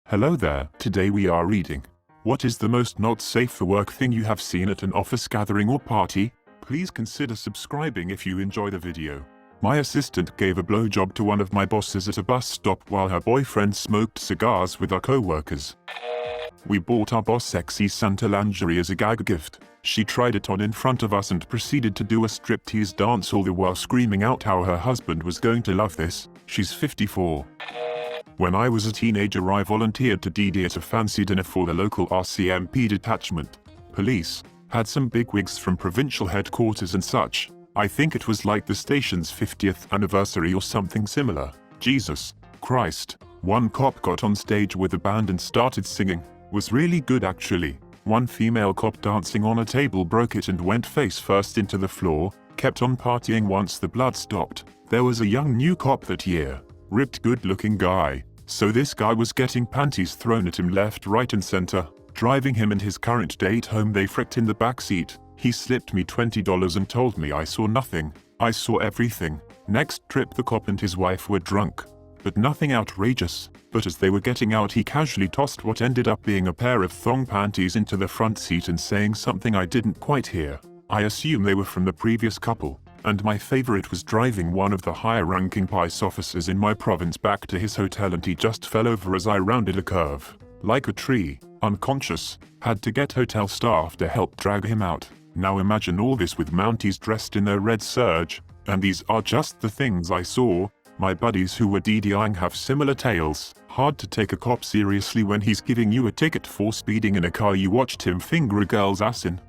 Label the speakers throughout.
Speaker 1: Hello there, today we are reading. What is the most not safe for work thing you have seen at an office gathering or party? Please consider subscribing if you enjoy the video. My assistant gave a blowjob to one of my bosses at a bus stop while her boyfriend smoked cigars with our co-workers. We bought our boss sexy Santa lingerie as a gag gift. She tried it on in front of us and proceeded to do a striptease dance all the while screaming out how her husband was going to love this. She's 54. When I was a teenager, I volunteered to DD at a fancy dinner for the local RCMP detachment. Police had some bigwigs from provincial headquarters and such. I think it was like the station's 50th anniversary or something similar. Jesus Christ. One cop got on stage with a band and started singing. Was really good actually. One female cop dancing on a table broke it and went face first into the floor, kept on partying once the blood stopped. There was a young new cop that year. Ripped good-looking guy. So this guy was getting panties thrown at him left, right and center. Driving him and his current date home, they fricked in the backseat. He slipped me $20 and told me I saw nothing. I saw everything. Next trip the cop and his wife were drunk. But nothing outrageous. But as they were getting out, he casually tossed what ended up being a pair of thong panties into the front seat and saying something I didn't quite hear. I assume they were from the previous couple. And my favorite was driving one of the higher-ranking police officers in my province back to his hotel, and he just fell over as I rounded a curve. Like a tree, unconscious, had to get hotel staff to help drag him out. Now imagine all this with Mounties dressed in their red serge, and these are just the things I saw. My buddies who were DDing have similar tales. Hard to take a cop seriously when he's giving you a ticket for speeding in a car you watched him finger a girl's ass in.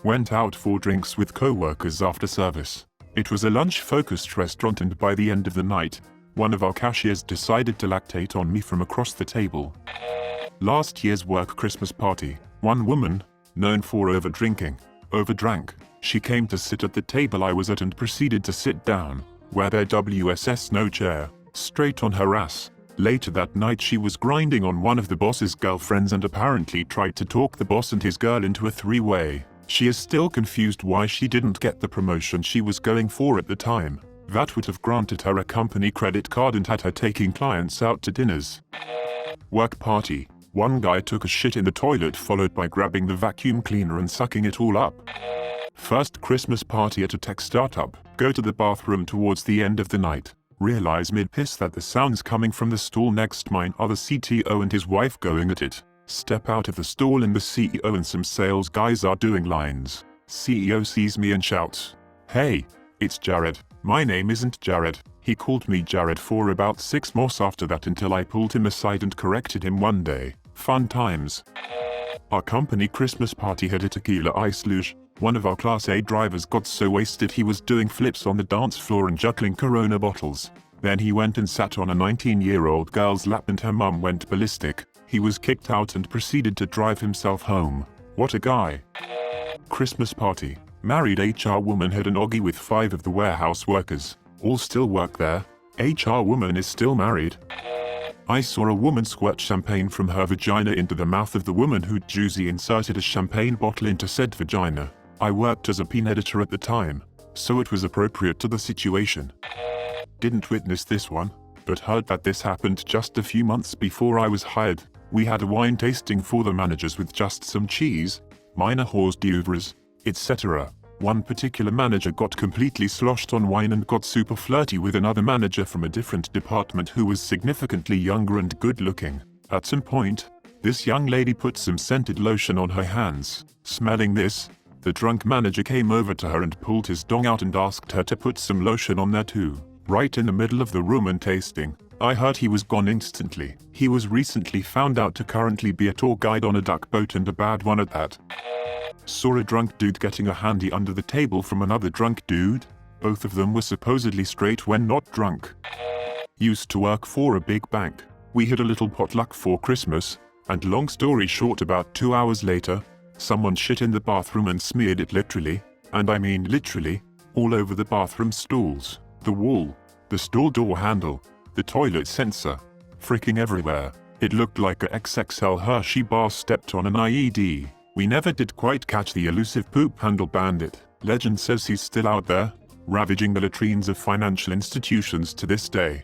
Speaker 1: Went out for drinks with co-workers after service. It was a lunch-focused restaurant, and by the end of the night, one of our cashiers decided to lactate on me from across the table. Last year's work Christmas party, one woman, known for overdrinking, overdrank. She came to sit at the table I was at and proceeded to sit down, where there WSS no chair, straight on her ass. Later that night she was grinding on one of the boss's girlfriends and apparently tried to talk the boss and his girl into a three-way. She is still confused why she didn't get the promotion she was going for at the time. That would have granted her a company credit card and had her taking clients out to dinners. Work party. One guy took a shit in the toilet followed by grabbing the vacuum cleaner and sucking it all up. First Christmas party at a tech startup. Go to the bathroom towards the end of the night. Realize mid-piss that the sound's coming from the stall next mine are the CTO and his wife going at it. Step out of the stall and the CEO and some sales guys are doing lines. CEO sees me and shouts, "Hey, it's Jared." My name isn't Jared. He called me Jared for about 6 months after that until I pulled him aside and corrected him one day. Fun times. Our company Christmas party had a tequila ice luge. One of our Class A drivers got so wasted he was doing flips on the dance floor and juggling Corona bottles. Then he went and sat on a 19-year-old girl's lap and her mum went ballistic. He was kicked out and proceeded to drive himself home. What a guy. Christmas party. Married HR woman had an oggie with 5 of the warehouse workers. All still work there. HR woman is still married. I saw a woman squirt champagne from her vagina into the mouth of the woman who juicy inserted a champagne bottle into said vagina. I worked as a peen editor at the time, so it was appropriate to the situation. Didn't witness this one, but heard that this happened just a few months before I was hired. We had a wine tasting for the managers with just some cheese, minor hors d'oeuvres, etc. One particular manager got completely sloshed on wine and got super flirty with another manager from a different department who was significantly younger and good-looking. At some point, this young lady put some scented lotion on her hands. Smelling this, the drunk manager came over to her and pulled his dong out and asked her to put some lotion on there too. Right in the middle of the room and tasting. I heard he was gone instantly. He was recently found out to currently be a tour guide on a duck boat, and a bad one at that. Saw a drunk dude getting a handy under the table from another drunk dude. Both of them were supposedly straight when not drunk. Used to work for a big bank. We had a little potluck for Christmas, and long story short, about 2 hours later, someone shit in the bathroom and smeared it literally, and I mean literally, all over the bathroom stalls, the wall, the stall door handle, the toilet sensor, freaking everywhere. It looked like a XXL Hershey bar stepped on an IED. We never did quite catch the elusive poop handle bandit. Legend says he's still out there, ravaging the latrines of financial institutions to this day.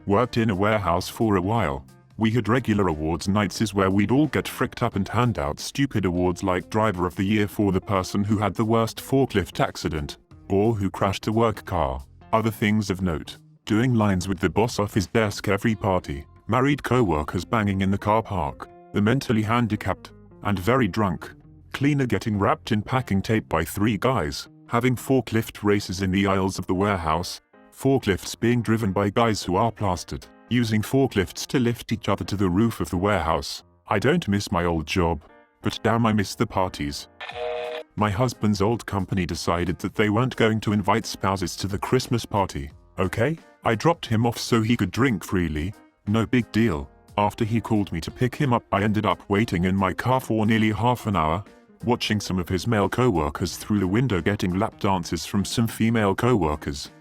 Speaker 1: Worked in a warehouse for a while. We had regular awards nights is where we'd all get fricked up and hand out stupid awards like Driver of the Year for the person who had the worst forklift accident, or who crashed a work car. Other things of note: doing lines with the boss off his desk every party, married co-workers banging in the car park, the mentally handicapped, and very drunk, cleaner getting wrapped in packing tape by 3 guys, having forklift races in the aisles of the warehouse, forklifts being driven by guys who are plastered, using forklifts to lift each other to the roof of the warehouse. I don't miss my old job, but damn I miss the parties. My husband's old company decided that they weren't going to invite spouses to the Christmas party. Okay, I dropped him off so he could drink freely. No big deal. After he called me to pick him up, I ended up waiting in my car for nearly half an hour, watching some of his male co-workers through the window getting lap dances from some female co-workers.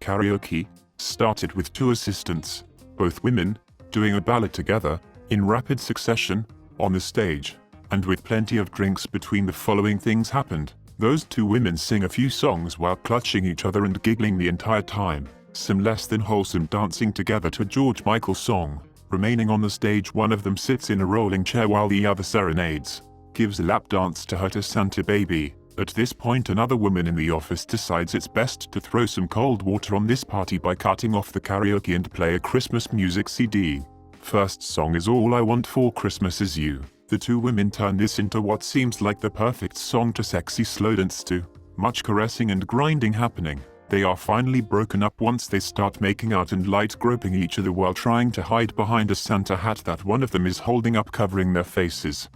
Speaker 1: Karaoke started with 2 assistants, both women, doing a ballad together, in rapid succession, on the stage, and with plenty of drinks between. The following things happened. Those 2 women sing a few songs while clutching each other and giggling the entire time, some less than wholesome dancing together to a George Michael song. Remaining on the stage, one of them sits in a rolling chair while the other serenades, gives a lap dance to her to Santa Baby. At this point, another woman in the office decides it's best to throw some cold water on this party by cutting off the karaoke and play a Christmas music CD. First song is All I Want for Christmas Is You. The 2 women turn this into what seems like the perfect song to sexy slow dance to. Much caressing and grinding happening. They are finally broken up once they start making out and light groping each other while trying to hide behind a Santa hat that one of them is holding up covering their faces.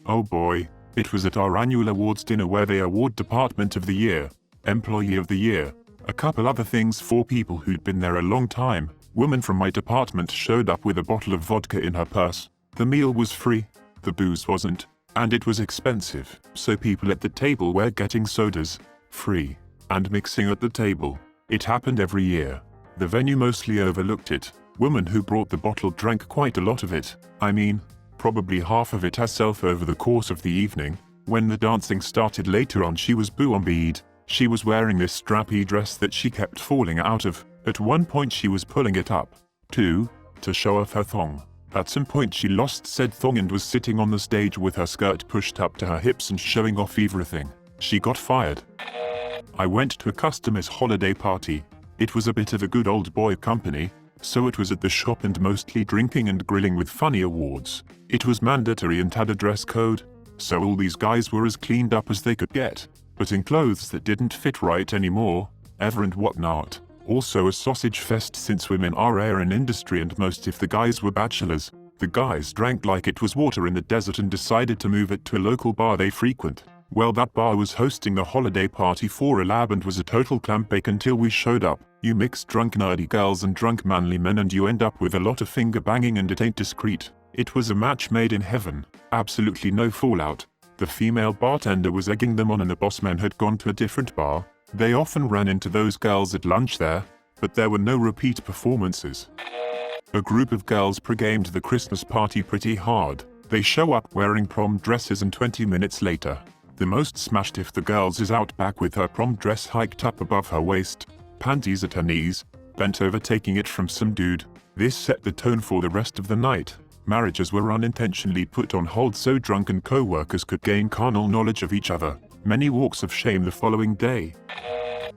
Speaker 1: Oh boy. It was at our annual awards dinner where they award Department of the Year, Employee of the Year, a couple other things for people who'd been there a long time. Woman from my department showed up with a bottle of vodka in her purse. The meal was free, the booze wasn't, and it was expensive, so people at the table were getting sodas, free, and mixing at the table. It happened every year. The venue mostly overlooked it. Woman who brought the bottle drank quite a lot of it. I mean, probably half of it herself over the course of the evening. When the dancing started later on, she was boombead. She was wearing this strappy dress that she kept falling out of. At one point she was pulling it up, to show off her thong. At some point she lost said thong and was sitting on the stage with her skirt pushed up to her hips and showing off everything. She got fired. I went to a customer's holiday party. It was a bit of a good old boy company, so it was at the shop and mostly drinking and grilling with funny awards. It was mandatory and had a dress code, so all these guys were as cleaned up as they could get, but in clothes that didn't fit right anymore, ever and whatnot. Also a sausage fest since women are rare in industry and most if the guys were bachelors. The guys drank like it was water in the desert and decided to move it to a local bar they frequent. Well, that bar was hosting the holiday party for a lab and was a total clambake until we showed up. You mix drunk nerdy girls and drunk manly men and you end up with a lot of finger banging and it ain't discreet. It was a match made in heaven. Absolutely no fallout. The female bartender was egging them on and the boss men had gone to a different bar. They often ran into those girls at lunch there, but there were no repeat performances. A group of girls pre-gamed the Christmas party pretty hard. They show up wearing prom dresses and 20 minutes later, the most smashed if the girls is out back with her prom dress hiked up above her waist, panties at her knees, bent over taking it from some dude. This set the tone for the rest of the night. Marriages were unintentionally put on hold so drunken co-workers could gain carnal knowledge of each other. Many walks of shame the following day.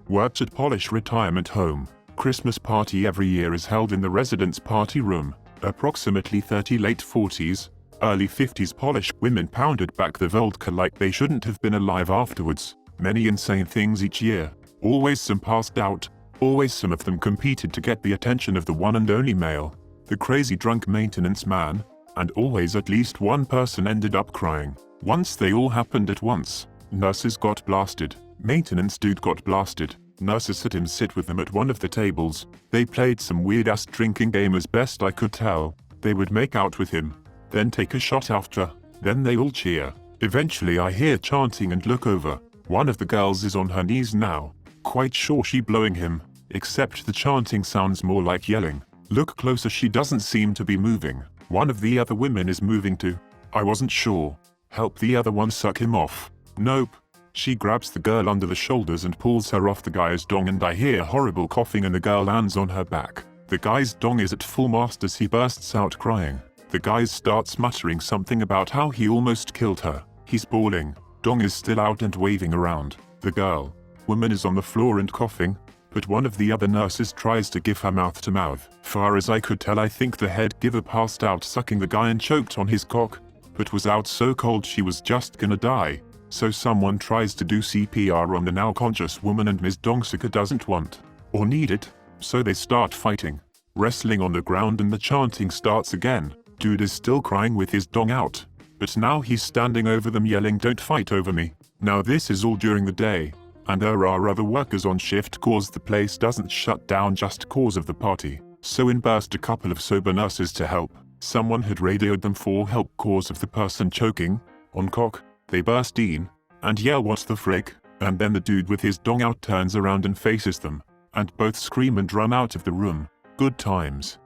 Speaker 1: Worked at Polish retirement home. Christmas party every year is held in the residence party room. Approximately 30 late 40s, early 50s Polish women pounded back the vodka like they shouldn't have been alive afterwards. Many insane things each year. Always some passed out. Always some of them competed to get the attention of the one and only male, the crazy drunk maintenance man, and always at least one person ended up crying. Once they all happened at once. Nurses got blasted. Maintenance dude got blasted. Nurses had him sit with them at one of the tables. They played some weird-ass drinking game as best I could tell. They would make out with him, then take a shot after, then they all cheer. Eventually I hear chanting and look over. One of the girls is on her knees now, quite sure she blowing him, except the chanting sounds more like yelling. Look closer, she doesn't seem to be moving. One of the other women is moving too. I wasn't sure. Help the other one suck him off. Nope. She grabs the girl under the shoulders and pulls her off the guy's dong and I hear horrible coughing and the girl lands on her back. The guy's dong is at full mast as he bursts out crying. The guy starts muttering something about how he almost killed her. He's bawling. Dong is still out and waving around. The woman is on the floor and coughing, but one of the other nurses tries to give her mouth to mouth. Far as I could tell, I think the head giver passed out sucking the guy and choked on his cock, but was out so cold she was just gonna die. So someone tries to do CPR on the now conscious woman and Ms. Dongsuka doesn't want or need it, so they start fighting, wrestling on the ground, and the chanting starts again. Dude is still crying with his dong out, but now he's standing over them yelling, "Don't fight over me." Now this is all during the day, and there are other workers on shift cause the place doesn't shut down just cause of the party. So in burst a couple of sober nurses to help. Someone had radioed them for help cause of the person choking on cock. They burst in and yell, "What the frick?" And then the dude with his dong out turns around and faces them, and both scream and run out of the room. Good times.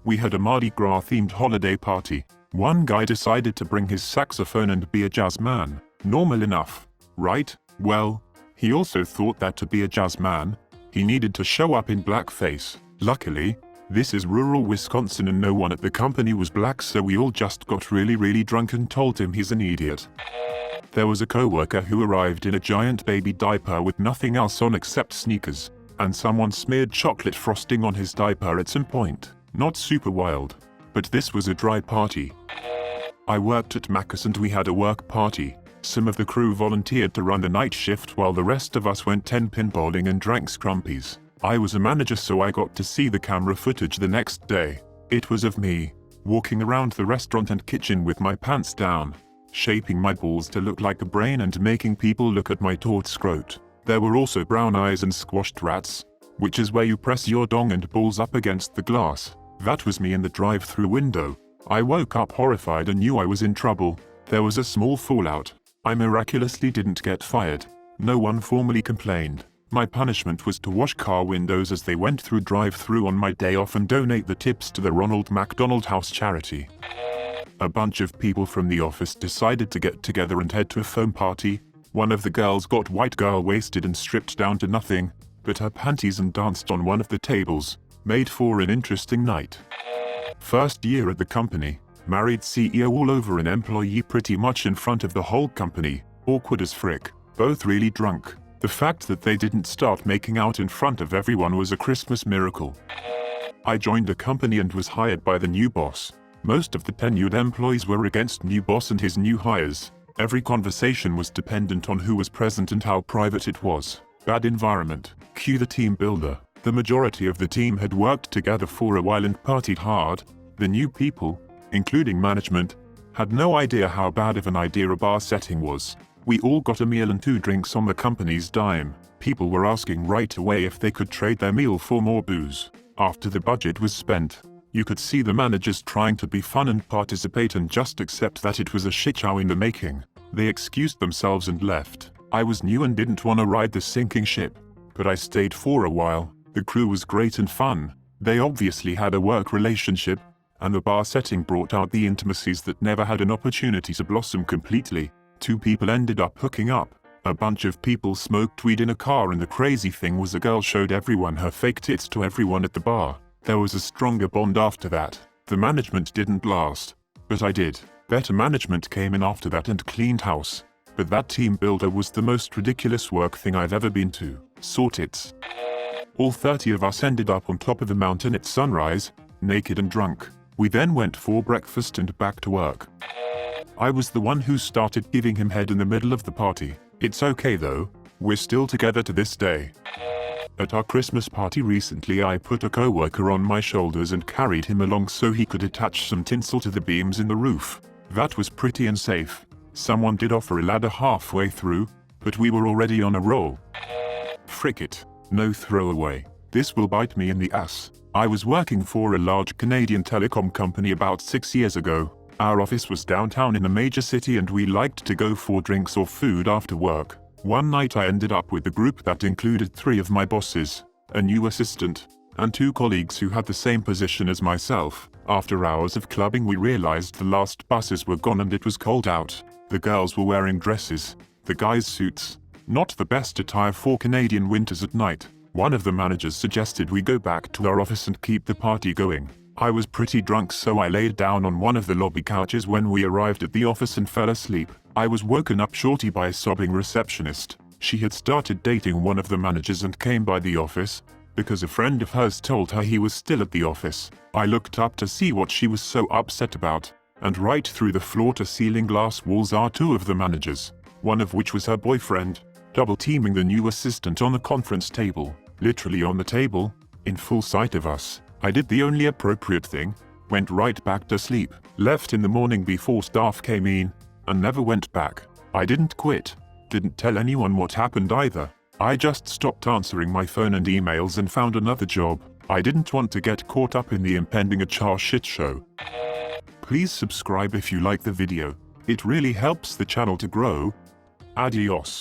Speaker 1: We had a Mardi Gras themed holiday party. One guy decided to bring his saxophone and be a jazz man. Normal enough, right? Well, he also thought that to be a jazz man, he needed to show up in blackface. Luckily, this is rural Wisconsin and no one at the company was black, so we all just got really drunk and told him he's an idiot. There was a coworker who arrived in a giant baby diaper with nothing else on except sneakers, and someone smeared chocolate frosting on his diaper at some point. Not super wild, but this was a dry party. I worked at Macca's and we had a work party. Some of the crew volunteered to run the night shift while the rest of us went 10-pin bowling and drank scrumpies. I was a manager, so I got to see the camera footage the next day. It was of me, walking around the restaurant and kitchen with my pants down, shaping my balls to look like a brain and making people look at my taut scrot. There were also brown eyes and squashed rats, which is where you press your dong and balls up against the glass. That was me in the drive-through window. I woke up horrified and knew I was in trouble. There was a small fallout. I miraculously didn't get fired. No one formally complained. My punishment was to wash car windows as they went through drive-through on my day off and donate the tips to the Ronald McDonald House charity. A bunch of people from the office decided to get together and head to a foam party. One of the girls got white girl wasted and stripped down to nothing but her panties and danced on one of the tables. Made for an interesting night. First year at the company, married CEO all over an employee pretty much in front of the whole company, awkward as frick, both really drunk. The fact that they didn't start making out in front of everyone was a Christmas miracle. I joined a company and was hired by the new boss. Most of the tenured employees were against new boss and his new hires. Every conversation was dependent on who was present and how private it was. Bad environment. Cue the team builder. The majority of the team had worked together for a while and partied hard. The new people, including management, had no idea how bad of an idea a bar setting was. We all got a meal and 2 drinks on the company's dime. People were asking right away if they could trade their meal for more booze. After the budget was spent, you could see the managers trying to be fun and participate and just accept that it was a shit show in the making. They excused themselves and left. I was new and didn't want to ride the sinking ship, but I stayed for a while. The crew was great and fun. They obviously had a work relationship, and the bar setting brought out the intimacies that never had an opportunity to blossom completely. 2 people ended up hooking up. A bunch of people smoked weed in a car, and the crazy thing was a girl showed everyone her fake tits to everyone at the bar. There was a stronger bond after that. The management didn't last, but I did. Better management came in after that and cleaned house. But that team builder was the most ridiculous work thing I've ever been to. Saw tits. All 30 of us ended up on top of the mountain at sunrise, naked and drunk. We then went for breakfast and back to work. I was the one who started giving him head in the middle of the party. It's okay though, we're still together to this day. At our Christmas party recently, I put a coworker on my shoulders and carried him along so he could attach some tinsel to the beams in the roof. That was pretty unsafe. Someone did offer a ladder halfway through, but we were already on a roll. Frick it. No throwaway. This will bite me in the ass. I was working for a large Canadian telecom company about 6 years ago. Our office was downtown in a major city and we liked to go for drinks or food after work. One night I ended up with a group that included 3 of my bosses, a new assistant, and 2 colleagues who had the same position as myself. After hours of clubbing we realized the last buses were gone and it was cold out. The girls were wearing dresses, the guys suits. Not the best attire for Canadian winters at night. One of the managers suggested we go back to our office and keep the party going. I was pretty drunk, so I laid down on one of the lobby couches when we arrived at the office and fell asleep. I was woken up shortly by a sobbing receptionist. She had started dating one of the managers and came by the office because a friend of hers told her he was still at the office. I looked up to see what she was so upset about, and right through the floor-to-ceiling glass walls are two of the managers, one of which was her boyfriend, double-teaming the new assistant on the conference table, literally on the table, in full sight of us. I did the only appropriate thing, went right back to sleep, left in the morning before staff came in, and never went back. I didn't quit, didn't tell anyone what happened either. I just stopped answering my phone and emails and found another job. I didn't want to get caught up in the impending HR shit show. Please subscribe if you like the video. It really helps the channel to grow. Adios.